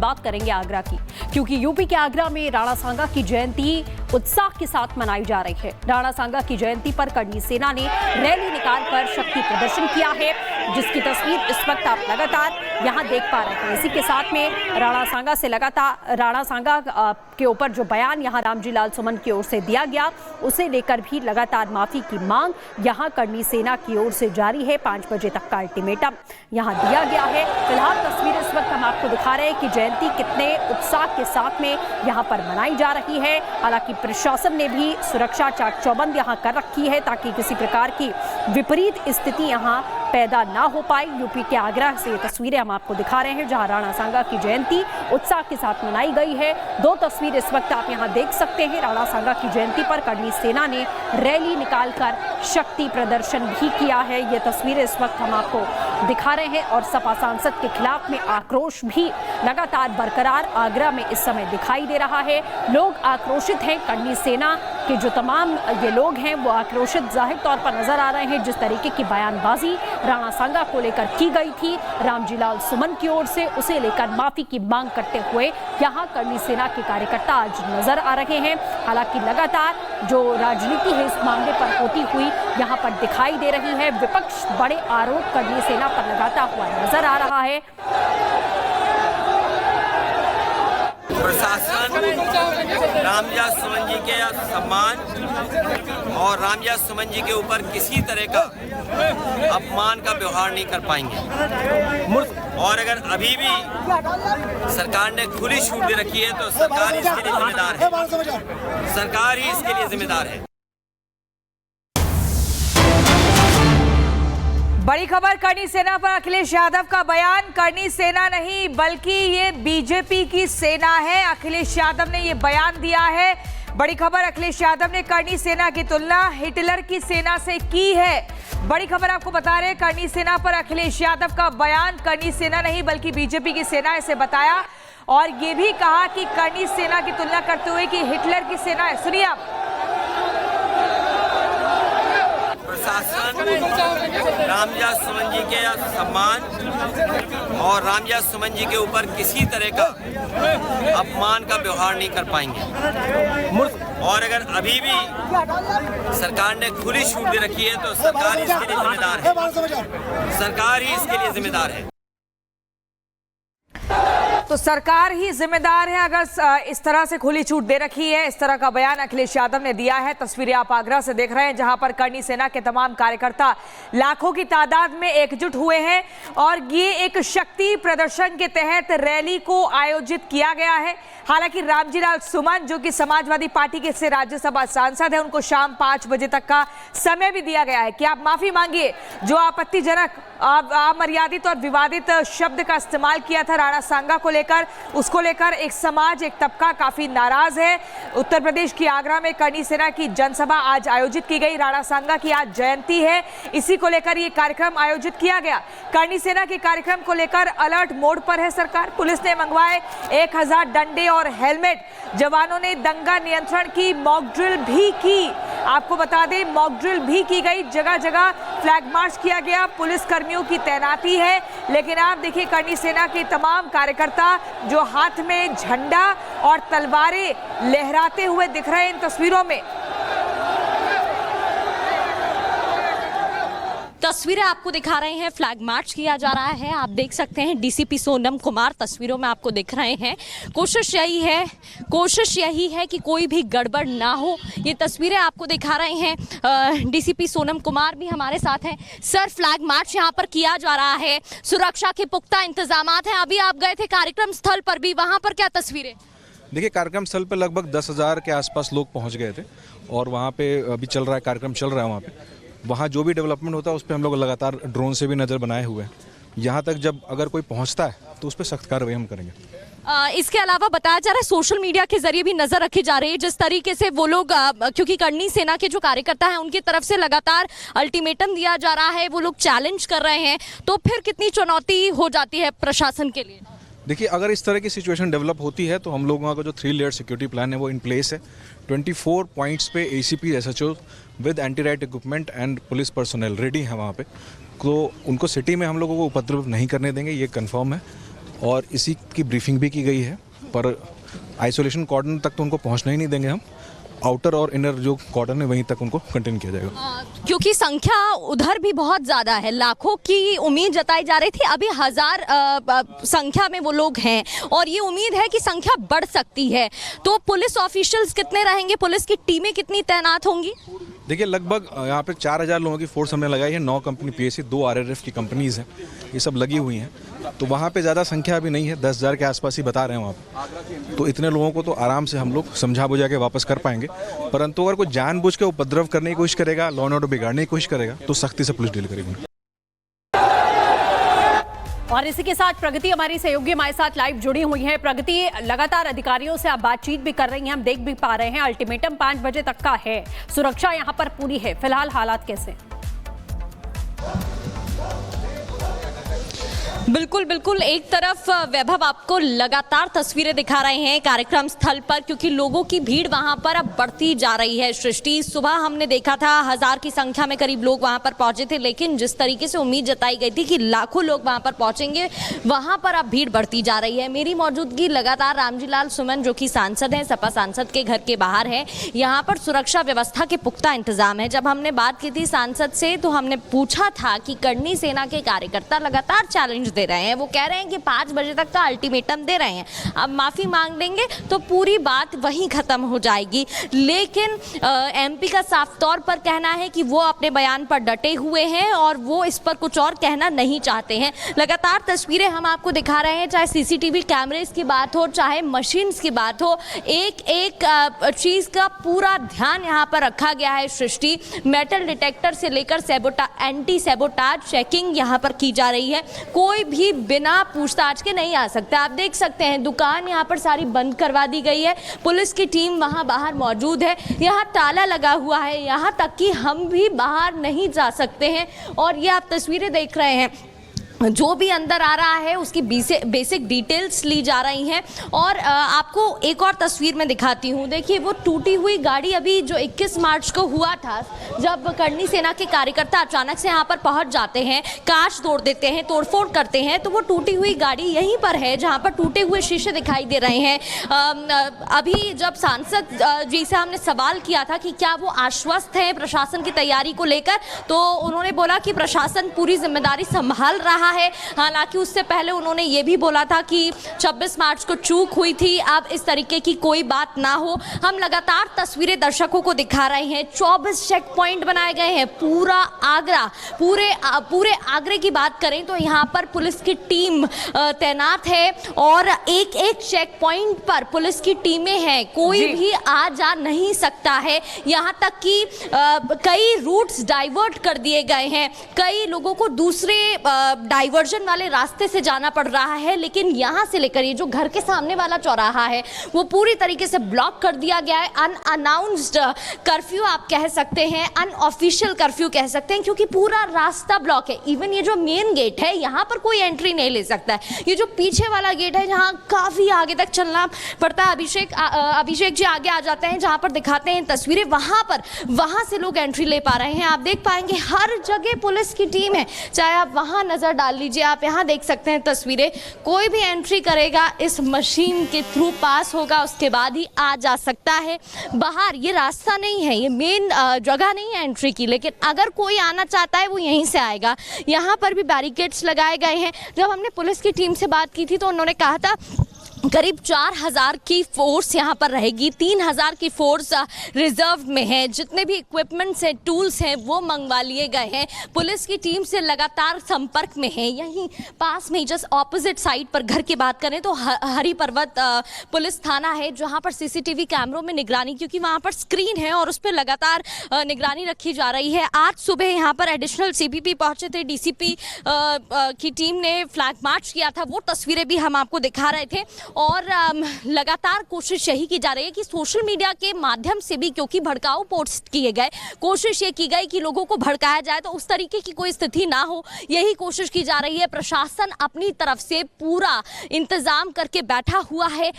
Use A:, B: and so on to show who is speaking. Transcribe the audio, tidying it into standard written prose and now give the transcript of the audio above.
A: बात करेंगे आगरा की, क्योंकि यूपी के आगरा में राणा सांगा की जयंती उत्साह के साथ मनाई जा रही है। राणा सांगा की जयंती पर करनी सेना ने रैली निकालकर शक्ति प्रदर्शन किया है, जिसकी तस्वीर इस वक्त आप लगातार यहां देख पा रहे हैं। इसी के साथ में राणा सांगा के ऊपर जो बयान यहां रामजी लाल सुमन की ओर से दिया गया, उसे लेकर भी लगातार माफी की मांग यहां करनी सेना की ओर से जारी है। 5 बजे तक का अल्टीमेटम यहां दिया गया है। फिलहाल तस्वीर इस वक्त हम आपको दिखा रहे हैं कि जयंती कितने उत्साह के साथ में यहां पर मनाई जा रही है। हालांकि प्रशासन ने भी सुरक्षा चाक चौबंद यहां कर रखी है ताकि किसी प्रकार की विपरीत स्थिति यहां पैदा ना हो पाए। यूपी के आगरा से ये तस्वीरें हम आपको दिखा रहे हैं, जहां राणा सांगा की जयंती उत्साह के साथ मनाई गई है। 2 तस्वीर इस वक्त आप यहां देख सकते हैं। राणा सांगा की जयंती पर करनी सेना ने रैली निकालकर शक्ति प्रदर्शन भी किया है। ये तस्वीरें इस वक्त हम आपको दिखा रहे हैं और सपा सांसद के खिलाफ में आक्रोश भी लगातार बरकरार आगरा में इस समय दिखाई दे रहा है। लोग आक्रोशित हैं। करनी सेना के जो तमाम ये लोग हैं वो आक्रोशित जाहिर तौर पर नजर आ रहे हैं। जिस तरीके की बयानबाजी राणा सांगा को लेकर की गई थी रामजी लाल सुमन की ओर से, उसे लेकर माफी की मांग करते हुए यहाँ करनी सेना के कार्यकर्ता आज नजर आ रहे हैं। हालांकि लगातार जो राजनीति है इस मामले पर होती हुई यहाँ पर दिखाई दे रही है। विपक्ष बड़े आरोप करनी सेना पर लगाता हुआ नजर आ रहा है।
B: प्रशासन रामजा सुमन जी के सम्मान और रामजा सुमन जी के ऊपर किसी तरह का अपमान का व्यवहार नहीं कर पाएंगे। और अगर अभी भी सरकार ने खुली छूट दे रखी है तो सरकार इसके लिए जिम्मेदार है। सरकार ही इसके लिए जिम्मेदार है।
C: बड़ी खबर, करनी सेना पर अखिलेश यादव का बयान। करनी सेना नहीं बल्कि ये बीजेपी की सेना है। अखिलेश यादव ने ये बयान दिया है। बड़ी खबर, अखिलेश यादव ने करनी सेना की तुलना हिटलर की सेना से की है। बड़ी खबर आपको बता रहे हैं, करनी सेना पर अखिलेश यादव का बयान। करनी सेना नहीं बल्कि बीजेपी की सेना ऐसे बताया और ये भी कहा कि करनी सेना की तुलना करते हुए कि हिटलर की सेना है। सुनिए आप।
B: प्रशासन रामजा सुमन जी के सम्मान और रामजा सुमन जी के ऊपर किसी तरह का अपमान का व्यवहार नहीं कर पाएंगे। और अगर अभी भी सरकार ने खुली छूट दे रखी है तो सरकार इसके लिए जिम्मेदार है। सरकार ही इसके लिए जिम्मेदार है।
C: तो सरकार ही जिम्मेदार है अगर इस तरह से खुली छूट दे रखी है। इस तरह का बयान अखिलेश यादव ने दिया है। तस्वीरें आप आगरा से देख रहे हैं, जहां पर करनी सेना के तमाम कार्यकर्ता लाखों की तादाद में एकजुट हुए हैं और ये एक शक्ति प्रदर्शन के तहत रैली को आयोजित किया गया है। हालांकि रामजी लाल सुमन जो कि समाजवादी पार्टी के से राज्यसभा सांसद है, उनको शाम 5 बजे तक का समय भी दिया गया है कि आप माफी मांगिए। जो आपत्तिजनक, अमर्यादित और विवादित शब्द का इस्तेमाल किया था राणा सांगा को लेकर, उसको लेकर एक समाज, एक तबका काफी नाराज है। उत्तर प्रदेश की आगरा में करनी सेना की जनसभा आज आयोजित की गई। राणा सांगा की आज जयंती है, इसी को लेकर ये कार्यक्रम आयोजित किया गया। करनी सेना के कार्यक्रम को लेकर अलर्ट मोड पर है सरकार। पुलिस ने मंगवाए 1000 डंडे और हेलमेट। जवानों ने दंगा नियंत्रण की मॉक ड्रिल भी की। आपको बता दें, मॉक ड्रिल भी की गई। जगह जगह फ्लैग मार्च किया गया। पुलिस कर्मियों की तैनाती है। लेकिन आप देखिए, करनी सेना के तमाम कार्यकर्ता जो हाथ में झंडा और तलवारें लहराते हुए दिख रहे हैं इन तस्वीरों में।
D: तस्वीरें आपको दिखा रहे हैं, फ्लैग मार्च किया जा रहा है। आप देख सकते हैं डीसीपी सोनम कुमार तस्वीरों में आपको दिख रहे हैं। कोशिश यही है कि कोई भी गड़बड़ ना हो। ये तस्वीरें आपको दिखा रहे हैं। डीसीपी सोनम कुमार भी हमारे साथ हैं। सर, फ्लैग मार्च यहाँ पर किया जा रहा है, सुरक्षा के पुख्ता इंतजामात हैं। अभी आप गए थे कार्यक्रम स्थल पर भी, वहाँ पर क्या तस्वीरें?
E: देखिए, कार्यक्रम स्थल पर लगभग 10,000 के आसपास लोग पहुँच गए थे और वहाँ पे अभी चल रहा है, कार्यक्रम चल रहा है। वहाँ जो भी डेवलपमेंट होता है उस पर हम लोग लगातार ड्रोन से भी नज़र बनाए हुए हैं। यहाँ तक जब अगर कोई पहुँचता है तो उस पर सख्त कार्रवाई हम करेंगे।
D: इसके अलावा बताया जा रहा है सोशल मीडिया के जरिए भी नजर रखी जा रही है, जिस तरीके से वो लोग, क्योंकि करनी सेना के जो कार्यकर्ता हैं उनकी तरफ से लगातार अल्टीमेटम दिया जा रहा है, वो लोग चैलेंज कर रहे हैं, तो फिर कितनी चुनौती हो जाती है प्रशासन के लिए?
E: देखिए, अगर इस तरह की सिचुएशन डेवलप होती है तो हम लोगों का जो 3 लेयर सिक्योरिटी प्लान है वो इन प्लेस है। 24 पॉइंट्स पे ACP SHO with anti right equipment and police personal ready है वहाँ पे। तो उनको सिटी में हम लोगों को उपद्रव नहीं करने देंगे, ये कंफर्म है। और इसी की ब्रीफिंग भी की गई है। पर आइसोलेशन कॉर्डन तक तो उनको पहुंचना ही नहीं देंगे हम। आउटर और इनर जो कॉर्डन है वहीं तक उनको कंटेन किया जाएगा।
D: क्योंकि संख्या उधर भी बहुत ज़्यादा है, लाखों की उम्मीद जताई जा रही थी, अभी 1000 संख्या में वो लोग हैं और ये उम्मीद है कि संख्या बढ़ सकती है। तो पुलिस ऑफिशियल्स कितने रहेंगे, पुलिस की टीमें कितनी तैनात होंगी?
E: देखिए, लगभग यहाँ पे 4000 लोगों की फोर्स हमने लगाई है। 9 कंपनी PSC, 2 RRF की कंपनीज हैं, ये सब लगी हुई हैं। तो वहाँ पे ज़्यादा संख्या अभी नहीं है, 10,000 के आसपास ही बता रहे हैं वहाँ पे। तो इतने लोगों को तो आराम से हम लोग समझा बुझा के वापस कर पाएंगे। परंतु अगर कोई जानबूझ के उपद्रव करने की कोशिश करेगा, लॉ एंड ऑर्डर बिगाड़ने की कोशिश करेगा, तो सख्ती से पुलिस डील करेगी।
A: और इसी के साथ प्रगति हमारी सहयोगी हमारे साथ लाइव जुड़ी हुई है। प्रगति, लगातार अधिकारियों से आप बातचीत भी कर रही हैं, हम देख भी पा रहे हैं अल्टीमेटम 5 बजे तक का है, सुरक्षा यहां पर पूरी है, फिलहाल हालात कैसे?
D: बिल्कुल बिल्कुल, एक तरफ वैभव आपको लगातार तस्वीरें दिखा रहे हैं कार्यक्रम स्थल पर, क्योंकि लोगों की भीड़ वहां पर अब बढ़ती जा रही है। सृष्टि, सुबह हमने देखा था 1000 की संख्या में करीब लोग वहां पर पहुंचे थे, लेकिन जिस तरीके से उम्मीद जताई गई थी कि लाखों लोग वहां पर पहुंचेंगे, वहां पर अब भीड़ बढ़ती जा रही है। मेरी मौजूदगी लगातार रामजीलाल सुमन जो कि सांसद हैं, सपा सांसद के घर के बाहर है। यहाँ पर सुरक्षा व्यवस्था के पुख्ता इंतजाम है। जब हमने बात की थी सांसद से तो हमने पूछा था कि करनी सेना के कार्यकर्ता लगातार चैलेंज दे रहे हैं, वो कह रहे हैं कि 5 बजे तक का अल्टीमेटम दे रहे हैं, अब माफी मांग लेंगे तो पूरी बात वहीं खत्म हो जाएगी। लेकिन MP का साफ तौर पर कहना है कि वो अपने बयान पर डटे हुए हैं और वो इस पर कुछ और कहना नहीं चाहते हैं। लगातार तस्वीरें हम आपको दिखा रहे हैं, चाहे CCTV कैमरेज की बात हो, चाहे मशीन्स की बात हो, एक एक चीज का पूरा ध्यान यहाँ पर रखा गया है। सृष्टि, मेटल डिटेक्टर से लेकर एंटी सैबोटाज चेकिंग यहाँ पर की जा रही है। कोई भी बिना पूछताछ के नहीं आ सकता। आप देख सकते हैं दुकान यहाँ पर सारी बंद करवा दी गई है, पुलिस की टीम वहाँ बाहर मौजूद है, यहाँ ताला लगा हुआ है, यहाँ तक कि हम भी बाहर नहीं जा सकते हैं। और ये आप तस्वीरें देख रहे हैं, जो भी अंदर आ रहा है उसकी बेसिक डिटेल्स ली जा रही हैं। और आपको एक और तस्वीर में दिखाती हूँ, देखिए वो टूटी हुई गाड़ी अभी जो 21 मार्च को हुआ था, जब करनी सेना के कार्यकर्ता अचानक से यहाँ पर पहुँच जाते हैं, कांच तोड़ देते हैं, तोड़फोड़ करते हैं, तो वो टूटी हुई गाड़ी यहीं पर है जहाँ पर टूटे हुए शीशे दिखाई दे रहे हैं। अभी जब सांसद जी से हमने सवाल किया था कि क्या वो आश्वस्त हैं प्रशासन की तैयारी को लेकर, तो उन्होंने बोला कि प्रशासन पूरी जिम्मेदारी संभाल रहा है। हालांकि उससे पहले उन्होंने ये भी बोला था कि 26 मार्च को चूक हुई थी, अब इस तरीके की कोई बात ना हो। हम लगातार तस्वीरें दर्शकों को दिखा रहे हैं। 24 चेक पॉइंट बनाए गए हैं, पूरा आगरा, पूरे आगरे की बात करें तो यहाँ पर पुलिस की टीम तैनात है और एक एक चेक पॉइंट पर पुलिस की टीमें हैं, कोई भी आ जा नहीं सकता है। यहाँ तक कि कई रूट्स डाइवर्ट कर दिए गए हैं, कई लोगों को दूसरे डाइवर्जन वाले रास्ते से जाना पड़ रहा है, लेकिन यहाँ से लेकर ये जो घर के सामने वाला चौराहा है वो पूरी तरीके से ब्लॉक कर दिया गया है। अनअनाउंस्ड कर्फ्यू आप कह सकते हैं, अनऑफिशियल कर्फ्यू कह सकते हैं, क्योंकि पूरा रास्ता ब्लॉक है। इवन ये जो मेन गेट है यहाँ पर कोई एंट्री नहीं ले सकता है। ये जो पीछे वाला गेट है जहाँ काफी आगे तक चलना पड़ता है, अभिषेक जी आगे आ जाते हैं जहाँ पर दिखाते हैं तस्वीरें, वहां से लोग एंट्री ले पा रहे हैं। आप देख पाएंगे हर जगह पुलिस की टीम है, चाहे आप वहां नजर डाल लीजिए, आप यहाँ देख सकते हैं तस्वीरें। कोई भी एंट्री करेगा इस मशीन के थ्रू पास होगा, उसके बाद ही आ जा सकता है बाहर। ये रास्ता नहीं है, ये मेन जगह नहीं है एंट्री की, लेकिन अगर कोई आना चाहता है वो यहीं से आएगा। यहाँ पर भी बैरिकेड्स लगाए गए हैं। जब हमने पुलिस की टीम से बात की थी तो उन्होंने कहा था करीब 4000 की फोर्स यहाँ पर रहेगी, 3000 की फोर्स रिजर्व में है, जितने भी इक्विपमेंट्स हैं, टूल्स हैं, वो मंगवा लिए गए हैं। पुलिस की टीम से लगातार संपर्क में है। यहीं पास में जस्ट ऑपोजिट साइड पर घर की बात करें तो हरी पर्वत पुलिस थाना है, जहाँ पर CCTV कैमरों में निगरानी, क्योंकि वहाँ पर स्क्रीन है और उस पर लगातार निगरानी रखी जा रही है। आज सुबह यहाँ पर एडिशनल CPP पहुँचे थे, DCP की टीम ने फ्लैग मार्च किया था, वो तस्वीरें भी हम आपको दिखा रहे थे। और लगातार कोशिश यही की जा रही है कि सोशल मीडिया के माध्यम से भी, क्योंकि भड़काऊ पोस्ट किए गए, कोशिश ये की गई कि लोगों को भड़काया जाए, तो उस तरीके की कोई स्थिति ना हो, यही कोशिश की जा रही है। प्रशासन अपनी तरफ से पूरा इंतजाम करके बैठा हुआ है।